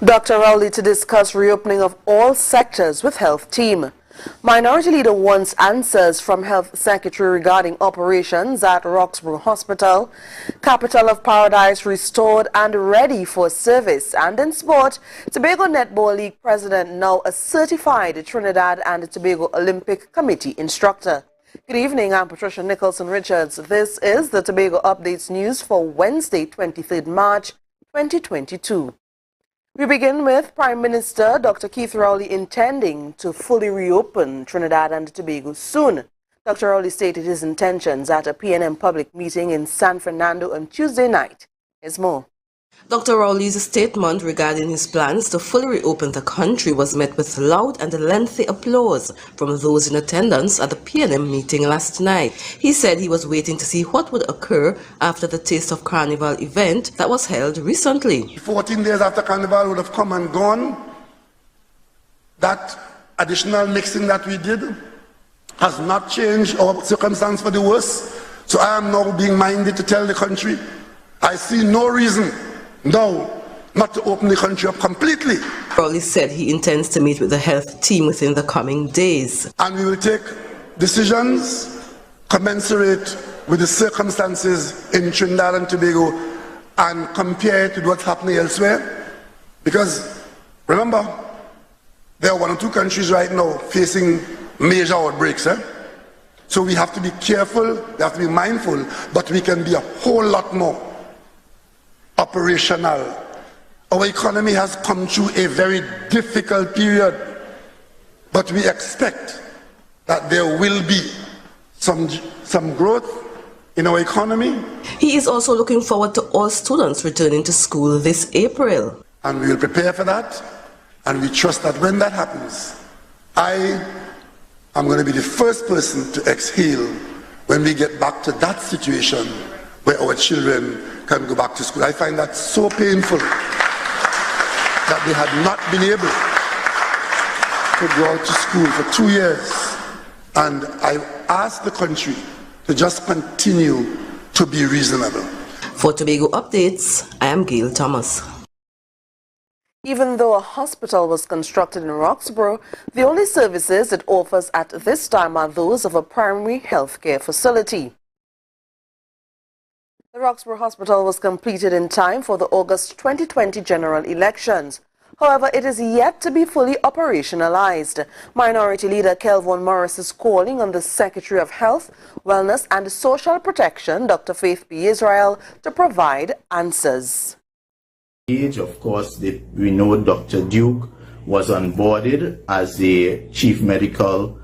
Dr. Rowley to discuss reopening of all sectors with health team. Minority Leader wants answers from Health Secretary regarding operations at Roxborough Hospital. Capital of Paradise restored and ready for service. And in sport, Tobago Netball League President now a certified Trinidad and Tobago Olympic Committee instructor. Good evening, I'm Patricia Nicholson-Richards. This is the Tobago Updates News for Wednesday, 23rd March, 2022. We begin with Prime Minister Dr. Keith Rowley intending to fully reopen Trinidad and Tobago soon. Dr. Rowley stated his intentions at a PNM public meeting in San Fernando on Tuesday night. Here's more. Dr. Rowley's statement regarding his plans to fully reopen the country was met with loud and lengthy applause from those in attendance at the PNM meeting last night. He said he was waiting to see what would occur after the Taste of Carnival event that was held recently. 14 days after Carnival would have come and gone. That additional mixing that we did has not changed our circumstance for the worse. So I am now being minded to tell the country, I see no reason no, not to open the country up completely. Rowley said he intends to meet with the health team within the coming days. And we will take decisions commensurate with the circumstances in Trinidad and Tobago and compare it with what's happening elsewhere. Because remember, there are one or two countries right now facing major outbreaks. So we have to be careful, we have to be mindful, but we can be a whole lot more operational. Our economy has come through a very difficult period, but we expect that there will be some growth in our economy. He is also looking forward to all students returning to school this April. And we will prepare for that, and we trust that when that happens, I am going to be the first person to exhale when we get back to that situation where our children can go back to school. I find that so painful that they had not been able to go out to school for 2 years. And I ask the country to just continue to be reasonable. For Tobago Updates, I am Gail Thomas. Even though a hospital was constructed in Roxborough, the only services it offers at this time are those of a primary health care facility. The Roxborough Hospital was completed in time for the August 2020 general elections. However, it is yet to be fully operationalized. Minority Leader Kelvin Morris is calling on the Secretary of Health, Wellness and Social Protection, Dr. Faith B. Israel, to provide answers. Of course, we know Dr. Duke was onboarded as the chief medical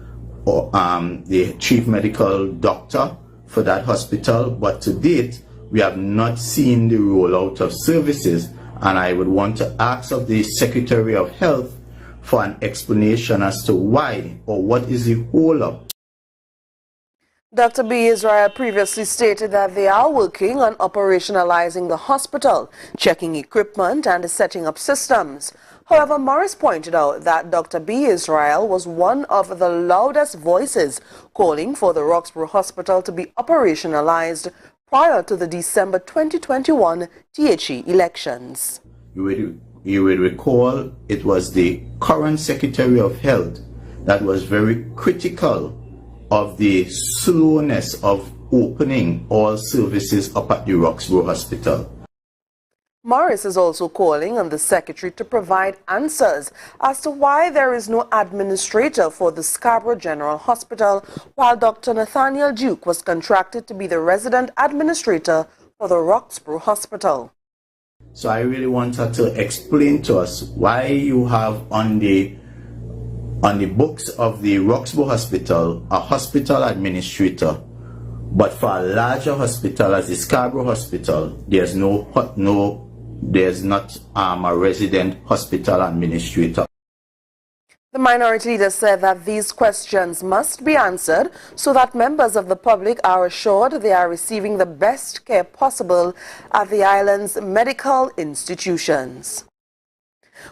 doctor for that hospital, but to date, we have not seen the rollout of services, and I would want to ask of the Secretary of Health for an explanation as to why or what is the hold-up. Dr. B. Israel previously stated that they are working on operationalizing the hospital, checking equipment and setting up systems. However, Morris pointed out that Dr. B. Israel was one of the loudest voices calling for the Roxborough Hospital to be operationalized prior to the December 2021 THE elections. You will recall it was the current Secretary of Health that was very critical of the slowness of opening all services up at the Roxborough Hospital. Morris is also calling on the Secretary to provide answers as to why there is no administrator for the Scarborough General Hospital, while Dr. Nathaniel Duke was contracted to be the resident administrator for the Roxborough Hospital. So I really want her to explain to us why you have on the books of the Roxborough Hospital a hospital administrator, but for a larger hospital as the Scarborough Hospital, there's not a resident hospital administrator. The minority leader said that these questions must be answered so that members of the public are assured they are receiving the best care possible at the island's medical institutions.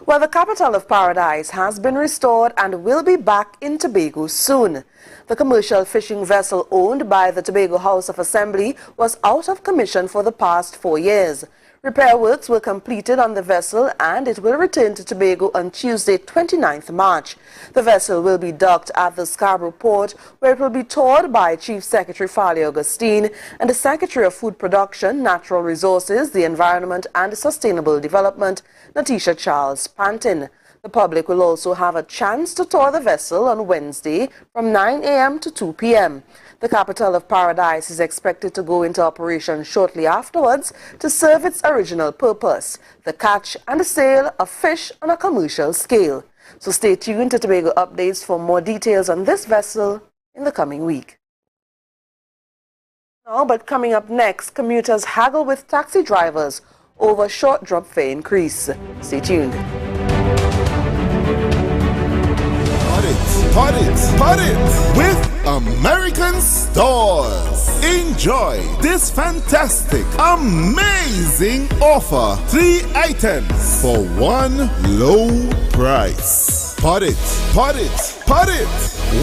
Well, the capital of Paradise has been restored and will be back in Tobago soon. The commercial fishing vessel owned by the Tobago House of Assembly was out of commission for the past 4 years. Repair works were completed on the vessel and it will return to Tobago on Tuesday, 29th March. The vessel will be docked at the Scarborough port, where it will be towed by Chief Secretary Fali Augustine and the Secretary of Food Production, Natural Resources, the Environment and Sustainable Development, Natisha Charles Pantin. The public will also have a chance to tour the vessel on Wednesday from 9 a.m. to 2 p.m. The capital of Paradise is expected to go into operation shortly afterwards to serve its original purpose, the catch and the sale of fish on a commercial scale. So stay tuned to Tobago Updates for more details on this vessel in the coming week. But coming up next, commuters haggle with taxi drivers over short drop fare increase. Stay tuned. Party with American Stores. Enjoy this fantastic, amazing offer. 3 items for one low price. Party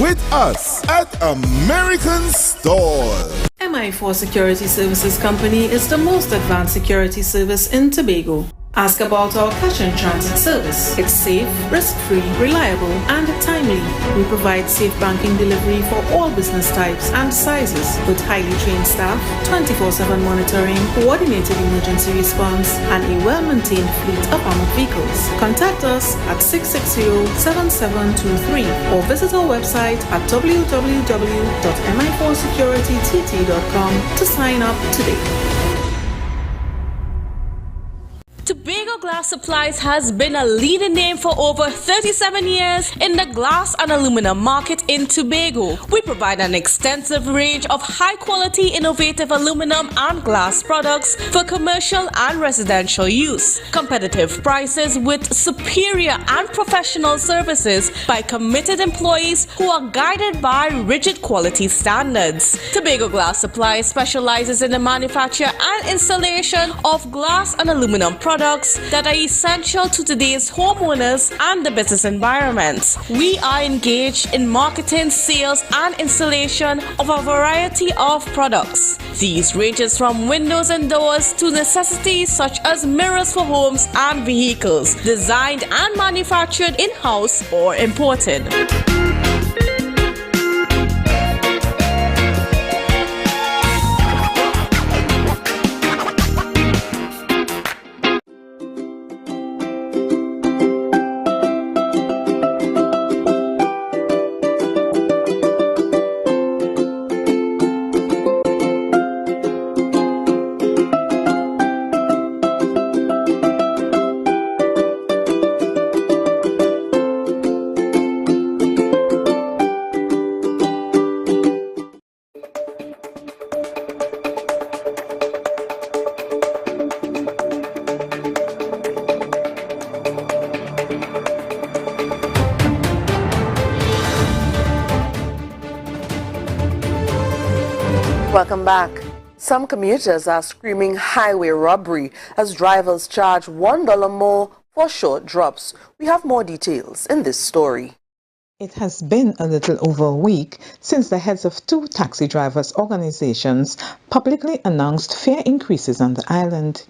with us at American Stores. MI4 Security Services Company is the most advanced security service in Tobago. Ask about our cash and transit service. It's safe, risk-free, reliable, and timely. We provide safe banking delivery for all business types and sizes with highly trained staff, 24/7 monitoring, coordinated emergency response, and a well-maintained fleet of armored vehicles. Contact us at 660-7723 or visit our website at www.mi4securitytt.com to sign up today. Tobago Glass Supplies has been a leading name for over 37 years in the glass and aluminum market in Tobago. We provide an extensive range of high-quality, innovative aluminum and glass products for commercial and residential use. Competitive prices with superior and professional services by committed employees who are guided by rigid quality standards. Tobago Glass Supplies specializes in the manufacture and installation of glass and aluminum products that are essential to today's homeowners and the business environment. We are engaged in marketing, sales, and installation of a variety of products. These ranges from windows and doors to necessities such as mirrors for homes and vehicles, designed and manufactured in-house or imported. Welcome back. Some commuters are screaming highway robbery as drivers charge $1 more for short drops. We have more details in this story. It has been a little over a week since the heads of 2 taxi drivers' organizations publicly announced fare increases on the island.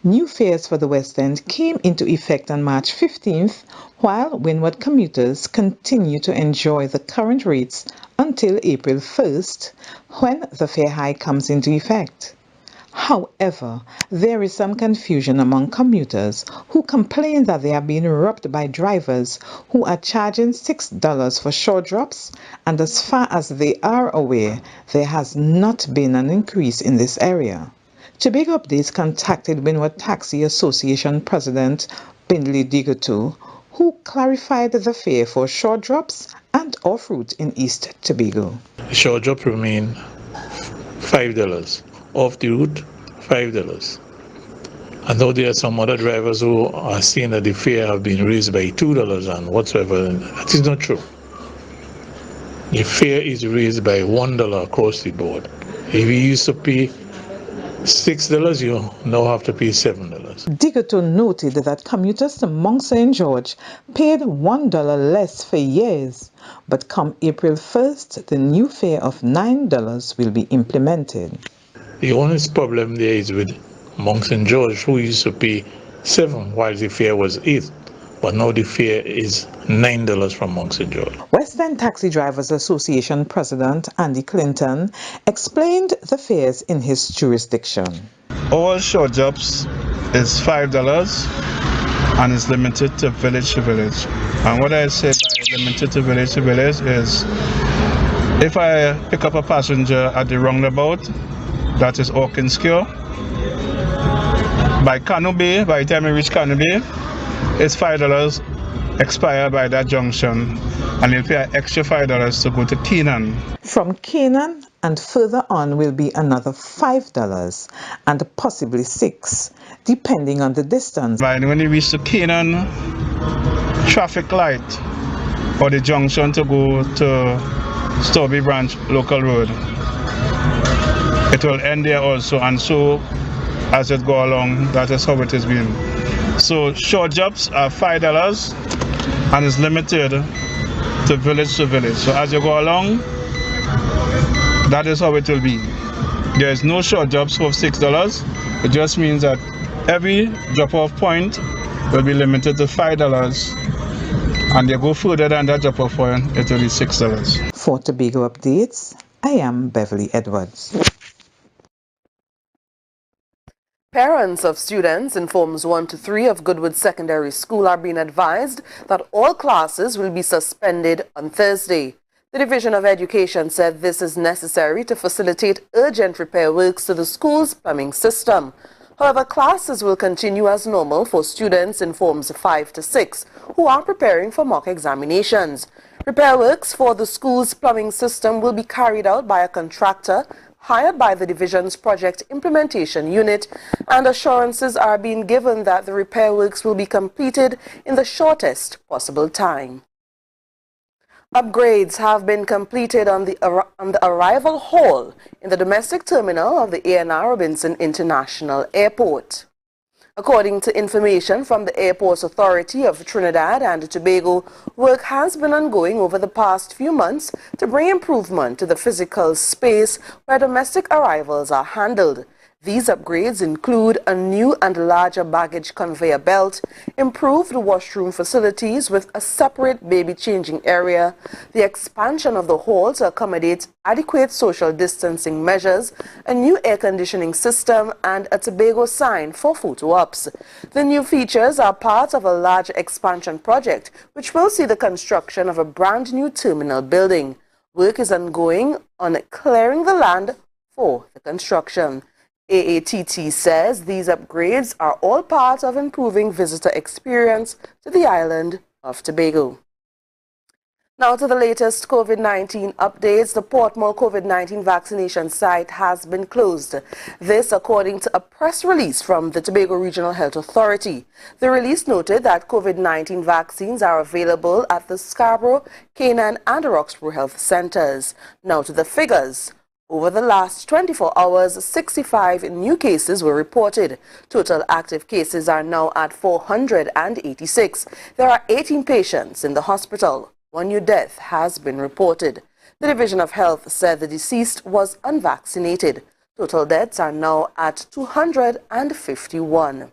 New fares for the West End came into effect on March 15th, while Windward commuters continue to enjoy the current rates until April 1st, when the fare hike comes into effect. However, there is some confusion among commuters who complain that they are being robbed by drivers who are charging $6 for short drops, and as far as they are aware, there has not been an increase in this area. Tobago Updates contacted Windward Taxi Association President Bindley Digoto, who clarified the fare for short drops and off-route in East Tobago. Short drop remain $5. Off the route, $5. I know there are some other drivers who are saying that the fare have been raised by $2 and whatsoever. That is not true. The fare is raised by $1 across the board. If you used to pay $6, you now have to pay $7. Digoto noted that commuters to Mount St. George paid $1 less for years, but come April 1st, the new fare of $9 will be implemented. The only problem there is with Mount St. George, who used to pay $7 while the fare was $8. But now the fare is $9 from Mount St. George. West End Taxi Drivers Association President Andy Clinton explained the fares in his jurisdiction. All short jobs is $5 and is limited to village to village. And what I say by limited to village is if I pick up a passenger at the roundabout, that is Orkinskio, by Canoe Bay, by the time I reach Canoe Bay, it's $5 expire by that junction, and you'll pay an extra $5 to go to Keenan. From Keenan and further on will be another $5 and possibly $6, depending on the distance. But when you reach to Keenan traffic light or the junction to go to Stourbey Branch Local Road, it will end there also, and so as it go along, that is how it has been. So short jobs are $5 and is limited to village. So as you go along, that is how it will be. There is no short jobs for $6. It just means that every drop-off point will be limited to $5, and they go further than that drop-off point, it will be $6. For Tobago Updates, I am Beverly Edwards. Parents of students in Forms 1 to 3 of Goodwood Secondary School are being advised that all classes will be suspended on Thursday. The Division of Education said this is necessary to facilitate urgent repair works to the school's plumbing system. However, classes will continue as normal for students in Forms 5 to 6 who are preparing for mock examinations. Repair works for the school's plumbing system will be carried out by a contractor hired by the division's project implementation unit, and assurances are being given that the repair works will be completed in the shortest possible time. Upgrades have been completed on the arrival hall in the domestic terminal of the A&R Robinson International Airport. According to information from the Airports Authority of Trinidad and Tobago, work has been ongoing over the past few months to bring improvement to the physical space where domestic arrivals are handled. These upgrades include a new and larger baggage conveyor belt, improved washroom facilities with a separate baby changing area, the expansion of the hall to accommodate adequate social distancing measures, a new air conditioning system, and a Tobago sign for photo ops. The new features are part of a large expansion project which will see the construction of a brand new terminal building. Work is ongoing on clearing the land for the construction. AATT says these upgrades are all part of improving visitor experience to the island of Tobago. Now to the latest COVID-19 updates. The Portmore COVID-19 vaccination site has been closed. This according to a press release from the Tobago Regional Health Authority. The release noted that COVID-19 vaccines are available at the Scarborough, Canaan and Roxborough Health Centres. Now to the figures. Over the last 24 hours, 65 new cases were reported. Total active cases are now at 486. There are 18 patients in the hospital. One new death has been reported. The Division of Health said the deceased was unvaccinated. Total deaths are now at 251.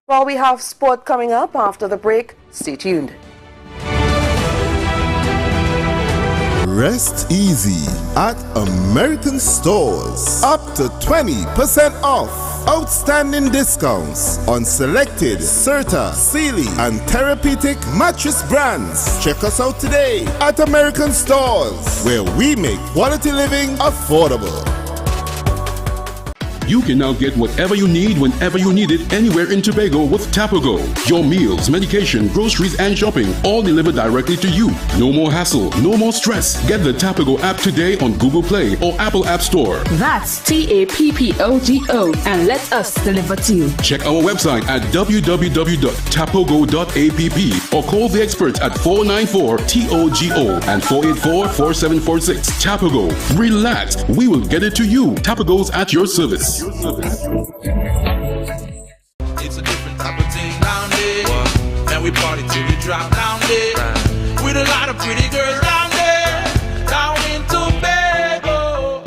While we have sport coming up after the break, stay tuned. Rest easy at American Stores. Up to 20% off. Outstanding discounts on selected Serta, Sealy, and Therapeutic mattress brands. Check us out today at American Stores, where we make quality living affordable. You can now get whatever you need whenever you need it anywhere in Tobago with Tobago. Your meals, medication, groceries, and shopping all delivered directly to you. No more hassle, no more stress. Get the Tobago app today on Google Play or Apple App Store. That's TAPPOGO, and let us deliver to you. Check our website at www.tapogo.app or call the experts at 494-TOGO and 484-4746. Tobago. Relax. We will get it to you. Tobago's at your service. It's a different type of thing down there. And we party till we drop down there. With a lot of pretty girls down there. Down in Tobago.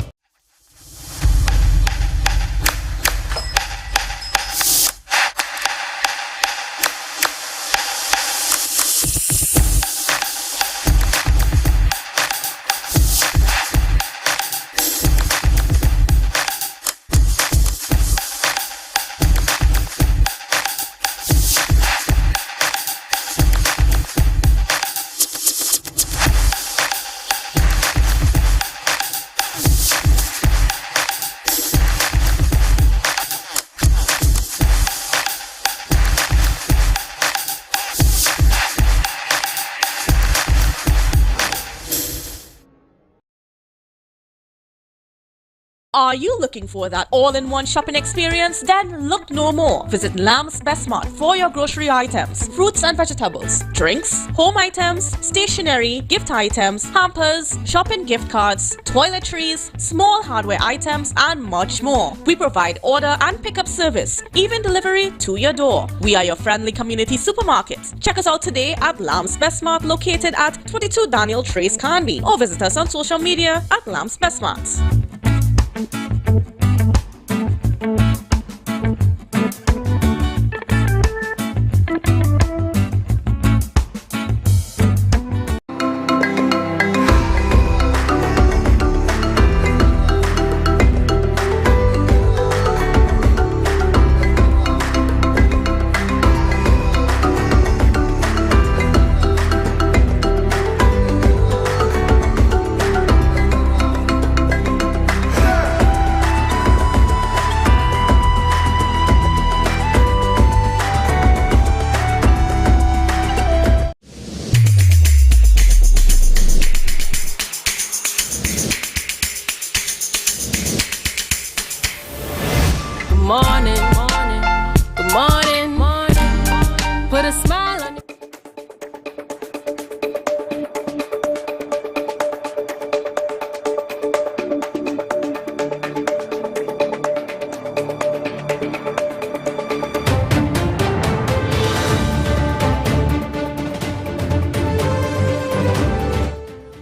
Are you looking for that all-in-one shopping experience? Then look no more. Visit Lamb's Best Mart for your grocery items, fruits and vegetables, drinks, home items, stationery, gift items, hampers, shopping gift cards, toiletries, small hardware items, and much more. We provide order and pickup service, even delivery to your door. We are your friendly community supermarket. Check us out today at Lamb's Best Mart, located at 22 Daniel Trace Canby, or visit us on social media at Lamb's Best Mart.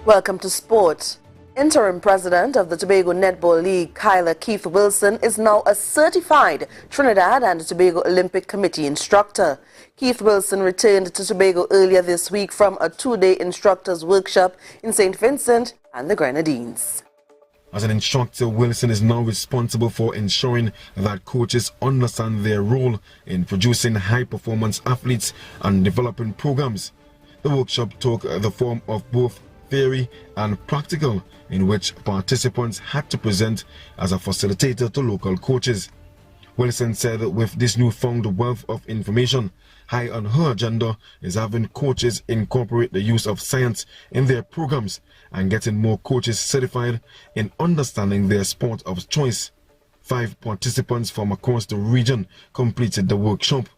Welcome to sport. Interim president of the Tobago Netball League, Keith Wilson, is now a certified Trinidad and Tobago Olympic Committee instructor. Keith Wilson returned to Tobago earlier this week from a two-day instructors workshop in St. Vincent and the Grenadines. As an instructor, Wilson is now responsible for ensuring that coaches understand their role in producing high-performance athletes and developing programs. The workshop took the form of both theory and practical, in which participants had to present as a facilitator to local coaches. Wilson said that with this newfound wealth of information, high on her agenda is having coaches incorporate the use of science in their programs and getting more coaches certified in understanding their sport of choice. 5 participants from across the region completed the workshop.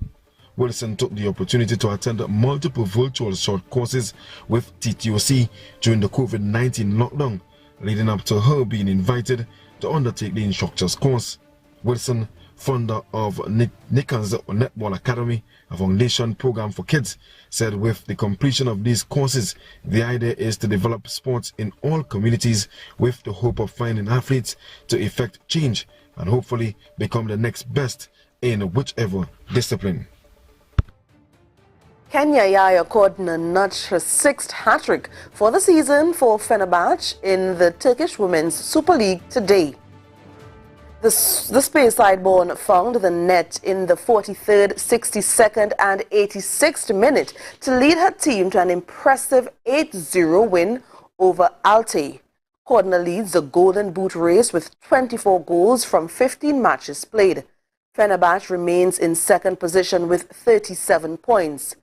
Wilson took the opportunity to attend multiple virtual short courses with TTOC during the COVID-19 lockdown, leading up to her being invited to undertake the instructor's course. Wilson, founder of Nickens Netball Academy, a foundation program for kids, said with the completion of these courses, the idea is to develop sports in all communities with the hope of finding athletes to effect change and hopefully become the next best in whichever discipline. Kenya Yaya Cordner notched her 6th hat-trick for the season for Fenerbahce in the Turkish Women's Super League today. The Speyside-born found the net in the 43rd, 62nd and 86th minute to lead her team to an impressive 8-0 win over Altay. Cordner leads the Golden Boot race with 24 goals from 15 matches played. Fenerbahce remains in second position with 37 points.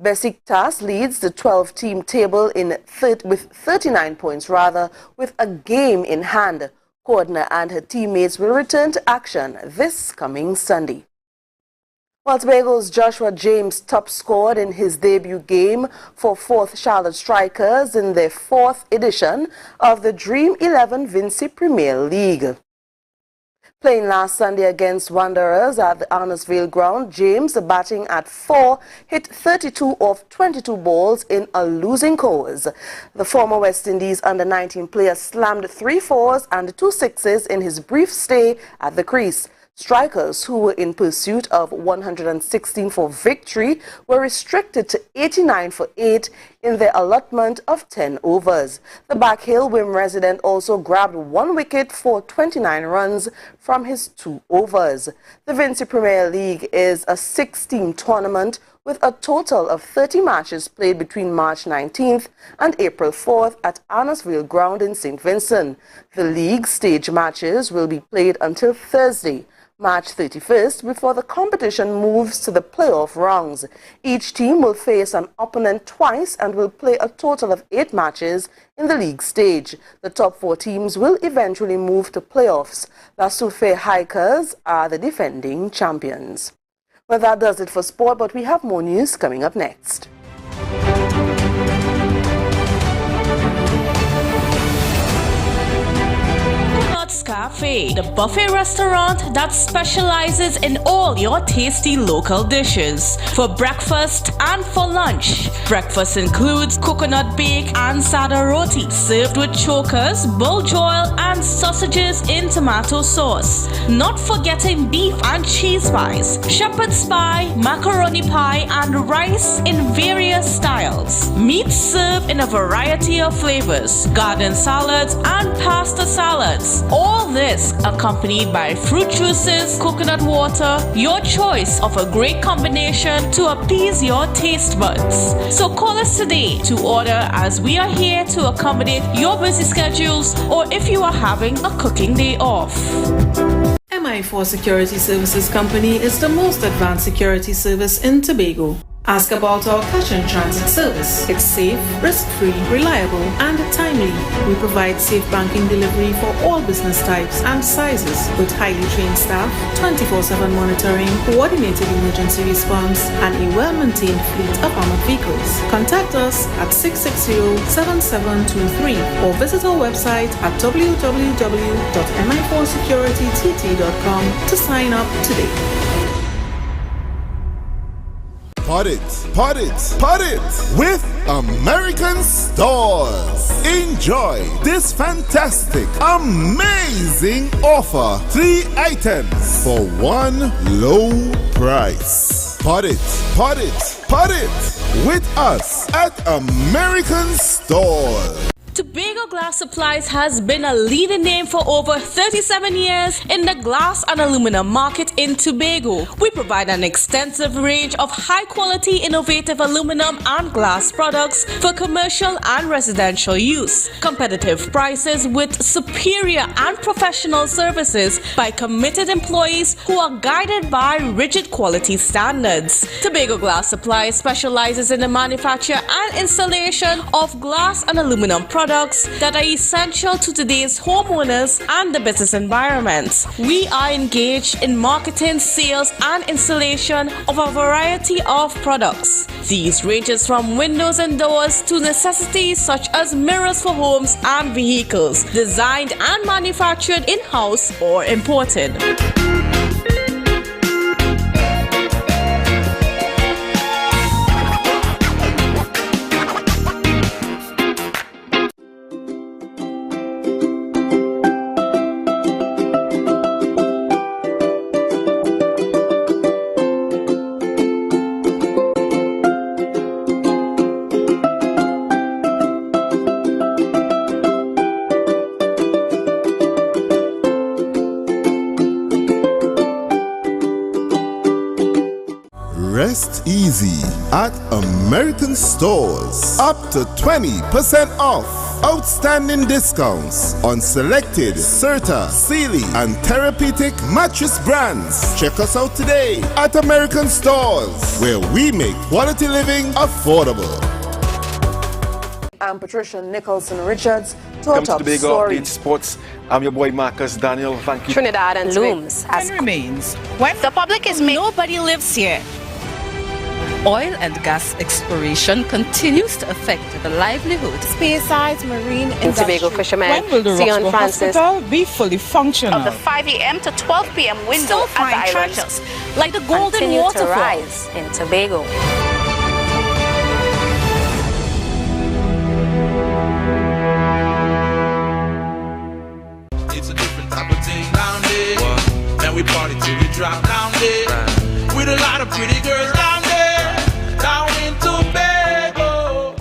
Besiktas leads the 12-team table with 39 points, with a game in hand. Cordner and her teammates will return to action this coming Sunday. While Tobago's Joshua James top scored in his debut game for 4th Charlotte Strikers in their 4th edition of the Dream 11 Vinci Premier League. Playing last Sunday against Wanderers at the Arnorsville ground, James, batting at 4, hit 32 of 22 balls in a losing cause. The former West Indies under-19 player slammed 3 4s and 2 6s in his brief stay at the crease. Strikers, who were in pursuit of 116 for victory, were restricted to 89 for 8 in their allotment of 10 overs. The Backhill Wim resident also grabbed 1 wicket for 29 runs from his 2 overs. The Vinci Premier League is a 6-team tournament with a total of 30 matches played between March 19th and April 4th at Arnorsville Ground in St. Vincent. The league stage matches will be played until Thursday. March 31st before the competition moves to the playoff rounds. Each team will face an opponent twice and will play a total of 8 matches in the league stage. The top 4 teams will eventually move to playoffs. The Souffle Hikers are the defending champions. Well, that does it for sport, but we have more news coming up next. Cafe, the buffet restaurant that specializes in all your tasty local dishes for breakfast and for lunch. Breakfast includes coconut bake and sada roti served with chokers, bull joil and sausages in tomato sauce. Not forgetting beef and cheese pies, shepherd's pie, macaroni pie and rice in various styles. Meat served in a variety of flavors, garden salads and pasta salads. All this accompanied by fruit juices, coconut water, your choice of a great combination to appease your taste buds. So call us today to order, as we are here to accommodate your busy schedules or if you are having a cooking day off. MI4 Security Services Company is the most advanced security service in Tobago. Ask about our cash and transit service. It's safe, risk-free, reliable, and timely. We provide safe banking delivery for all business types and sizes with highly trained staff, 24/7 monitoring, coordinated emergency response, and a well-maintained fleet of armored vehicles. Contact us at 660-7723 or visit our website at www.mi4securitytt.com to sign up today. Pot it with American Stores. Enjoy this fantastic, amazing offer. 3 items for one low price. Pot it with us at American Stores. Tobago Glass Supplies has been a leading name for over 37 years in the glass and aluminum market in Tobago. We provide an extensive range of high-quality, innovative aluminum and glass products for commercial and residential use. Competitive prices with superior and professional services by committed employees who are guided by rigid quality standards. Tobago Glass Supplies specializes in the manufacture and installation of glass and aluminum products that are essential to today's homeowners and the business environment. We are engaged in marketing, sales, and installation of a variety of products. These ranges from windows and doors to necessities such as mirrors for homes and vehicles, designed and manufactured in-house or imported. Rest easy at American Stores. Up to 20% off. Outstanding discounts on selected Serta, Sealy, and Therapeutic mattress brands. Check us out today at American Stores, where we make quality living affordable. I'm Patricia Nicholson Richards to our top Tobago story. Update Sports. I'm your boy Marcus Daniel. Thank you. Trinidad and looms and remains when the public is nobody lives here. Oil and gas exploration continues to affect the livelihood. Spearsides Marine In Tobago fishermen when will the Sion Francis hospital be fully functional? Of the 5 a.m. to 12 p.m. window at the islands, like the Golden Waterfall, to rise in Tobago. It's a different type of thing down there. And we party till we drop down there. With a lot of pretty girls down there. Down in Tobago.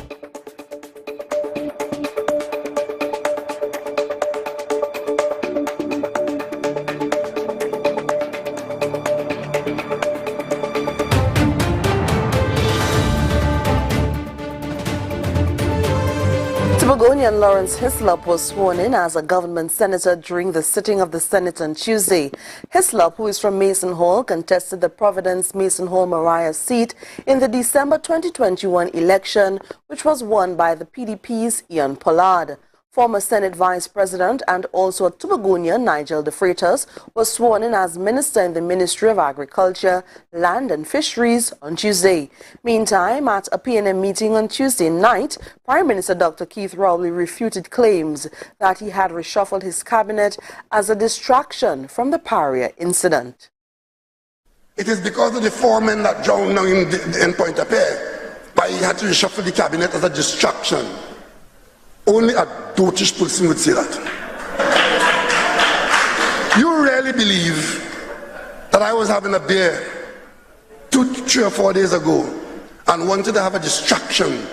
Tobagonian Lawrence Hislop was sworn in as a government senator during the sitting of the Senate on Tuesday. Hislop, who is from Mason Hall, contested the Providence Mason Hall Mariah seat in the December 2021 election, which was won by the PDP's Ian Pollard. Former Senate Vice President and also a Tobagonian, Nigel De Freitas, was sworn in as Minister in the Ministry of Agriculture, Land and Fisheries on Tuesday. Meantime, at a PNM meeting on Tuesday night, Prime Minister Dr. Keith Rowley refuted claims that he had reshuffled his cabinet as a distraction from the Paria incident. It is because of the four men that drowned now in Pointe-à-Pitre, but he had to reshuffle the cabinet as a distraction. Only a dotish person would say that. You really believe that I was having a beer 2, 3 or 4 days ago and wanted to have a distraction,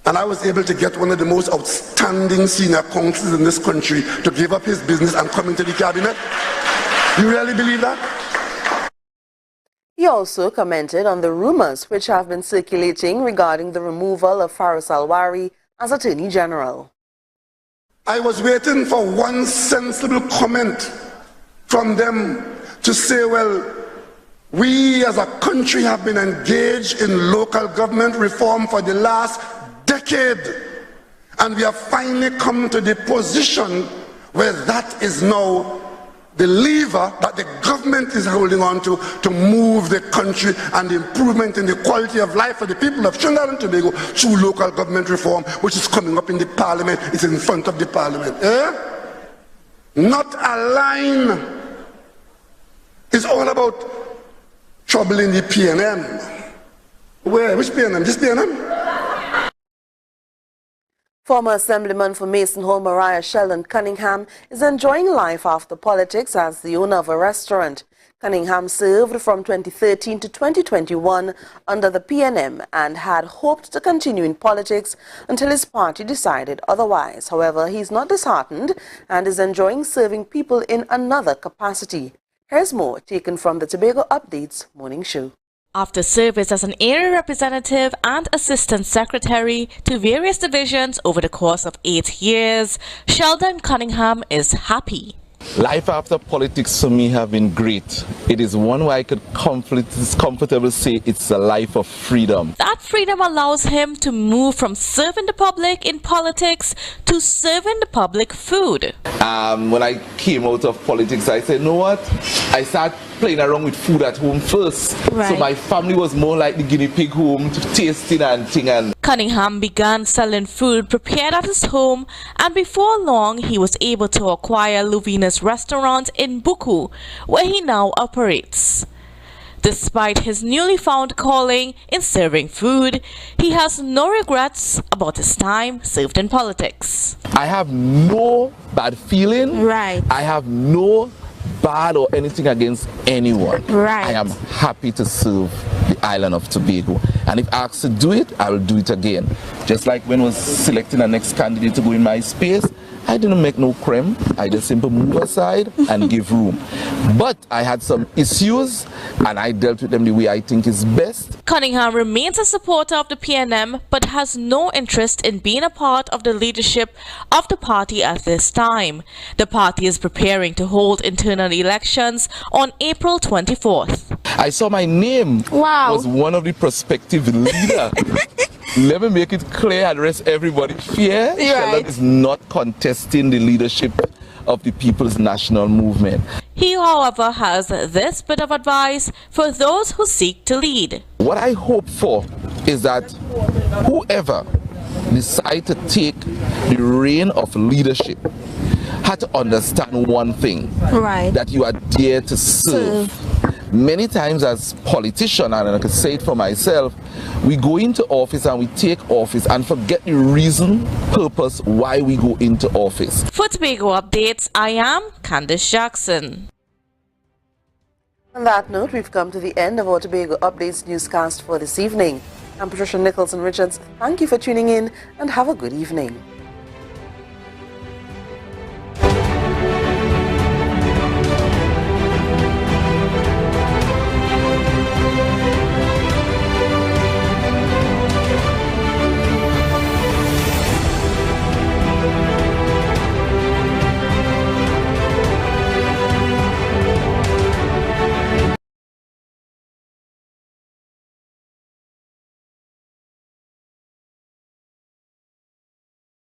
and I was able to get one of the most outstanding senior counsels in this country to give up his business and come into the cabinet? You really believe that? He also commented on the rumors which have been circulating regarding the removal of Faris Alwari as Attorney General. I was waiting for one sensible comment from them to say, well, we as a country have been engaged in local government reform for the last decade, and we have finally come to the position where that is now the lever that the government is holding on to move the country and the improvement in the quality of life for the people of Trinidad and Tobago through local government reform, which is coming up in the parliament. It's in front of the parliament. Not a line. It's all about trouble in the PNM. Where? Which PNM? This PNM? Former Assemblyman for Mason Hall Mariah Sheldon Cunningham is enjoying life after politics as the owner of a restaurant. Cunningham served from 2013 to 2021 under the PNM and had hoped to continue in politics until his party decided otherwise. However, he is not disheartened and is enjoying serving people in another capacity. Here's more taken from the Tobago Updates morning show. After service as an area representative and assistant secretary to various divisions over the course of 8 years, Sheldon Cunningham is happy. Life after politics for me have been great. It is one where I could comfortably say it's a life of freedom. That freedom allows him to move from serving the public in politics to serving the public food. When I came out of politics, I said, you know what? I started playing around with food at home first. Right. So my family was more like the guinea pig home to tasting and thing. Cunningham began selling food prepared at his home, and before long he was able to acquire Luvina's restaurant in Buku, where he now operates. Despite his newly found calling in serving food, he has no regrets about his time served in politics. I have no bad feeling. Right. I have no bad or anything against anyone. Right. I am happy to serve the island of Tobago, and if asked to do it, I will do it again. Just like when I was selecting a next candidate to go in my space, I didn't make no crime. I just simply move aside and give room. But I had some issues and I dealt with them the way I think is best. Cunningham remains a supporter of the PNM but has no interest in being a part of the leadership of the party at this time. The party is preparing to hold internal elections on April 24th. I saw my name was one of the prospective leaders. Let me make it clear, address everybody. Fear Sheldon is not contesting the leadership of the People's National Movement. He, however, has this bit of advice for those who seek to lead. What I hope for is that whoever decides to take the reign of leadership had to understand one thing, that you are there to serve. Many times as politicians, and I can say it for myself, we go into office and we take office and forget the reason, purpose why we go into office. For Tobago Updates, I am Candice Jackson. On that note, we've come to the end of our Tobago Updates newscast for this evening. I'm Patricia Nicholson Richards. Thank you for tuning in and have a good evening.